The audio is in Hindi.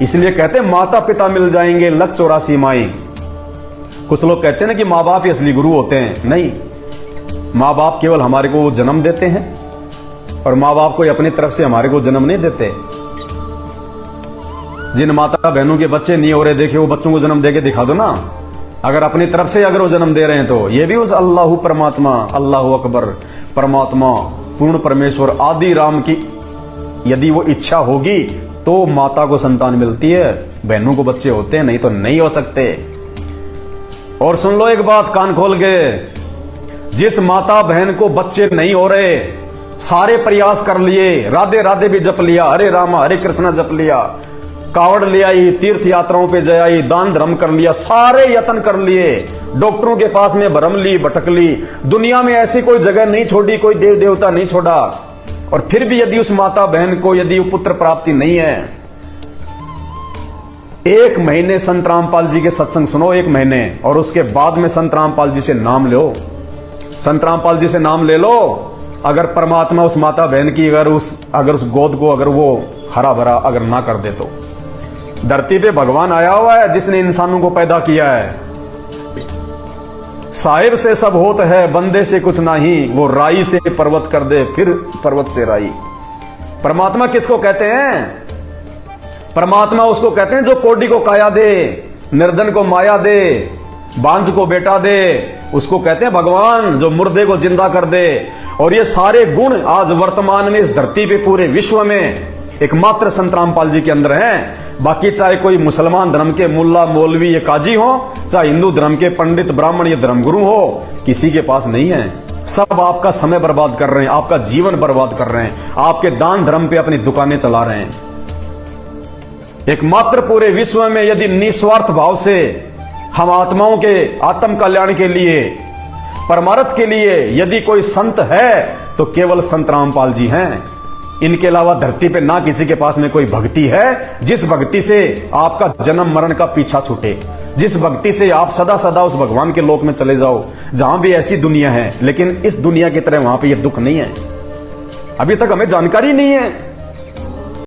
इसलिए कहते हैं माता पिता मिल जाएंगे लग 84 माई। कुछ लोग कहते हैं ना कि माँ बाप ही असली गुरु होते हैं। नहीं, माँ बाप केवल हमारे को जन्म देते हैं और माँ बाप कोई अपनी तरफ से हमारे को जन्म नहीं देते। जिन माता बहनों के बच्चे नहीं हो रहे, देखे वो बच्चों को जन्म देके दिखा दो ना। अगर अपनी तरफ से अगर वो जन्म दे रहे हैं तो ये भी उस अल्लाह परमात्मा, अल्लाह अकबर परमात्मा पूर्ण परमेश्वर आदि राम की यदि वो इच्छा होगी तो माता को संतान मिलती है, बहनों को बच्चे होते हैं, नहीं तो नहीं हो सकते। और सुन लो एक बात कान खोल के, जिस माता बहन को बच्चे नहीं हो रहे, सारे प्रयास कर लिए, राधे राधे भी जप लिया, हरे रामा हरे कृष्णा जप लिया, कावड़ ले आई, तीर्थ यात्राओं पे जाई, दान धर्म कर लिया, सारे यत्न कर लिए, डॉक्टरों के पास में भरम ली, भटक ली, दुनिया में ऐसी कोई जगह नहीं छोड़ी, कोई देव देवता नहीं छोड़ा, और फिर भी यदि उस माता बहन को यदि पुत्र प्राप्ति नहीं है, 1 महीने संत रामपाल जी के सत्संग सुनो, 1 महीने, और उसके बाद में संत रामपाल जी से नाम लो, संत रामपाल जी से नाम ले लो। अगर परमात्मा उस माता बहन की अगर उस गोद को अगर वो हरा भरा अगर ना कर दे तो। धरती पे भगवान आया हुआ है जिसने इंसानों को पैदा किया है। साहिब से सब होत है, बंदे से कुछ नहीं, वो राई से पर्वत कर दे, फिर पर्वत से राई। परमात्मा किसको कहते हैं? परमात्मा उसको कहते हैं जो कोडी को काया दे, निर्धन को माया दे, बांझ को बेटा दे, उसको कहते हैं भगवान। जो मुर्दे को जिंदा कर दे। और ये सारे गुण आज वर्तमान में इस धरती पे पूरे विश्व में एकमात्र संत रामपाल जी के अंदर हैं। बाकी चाहे कोई मुसलमान धर्म के मुल्ला मौलवी ये काजी हो, चाहे हिंदू धर्म के पंडित ब्राह्मण ये धर्मगुरु हो, किसी के पास नहीं है। सब आपका समय बर्बाद कर रहे हैं, आपका जीवन बर्बाद कर रहे हैं, आपके दान धर्म पे अपनी दुकानें चला रहे हैं। एकमात्र पूरे विश्व में यदि निस्वार्थ भाव से हम आत्माओं के आत्म कल्याण के लिए, परमार्थ के लिए यदि कोई संत है तो केवल संत रामपाल जी हैं। इनके अलावा धरती पे ना किसी के पास में कोई भक्ति है जिस भक्ति से आपका जन्म मरण का पीछा छूटे, जिस भक्ति से आप सदा सदा उस भगवान के लोक में चले जाओ जहां भी ऐसी दुनिया है। लेकिन इस दुनिया की तरह वहां पे ये दुख नहीं है, अभी तक हमें जानकारी नहीं है।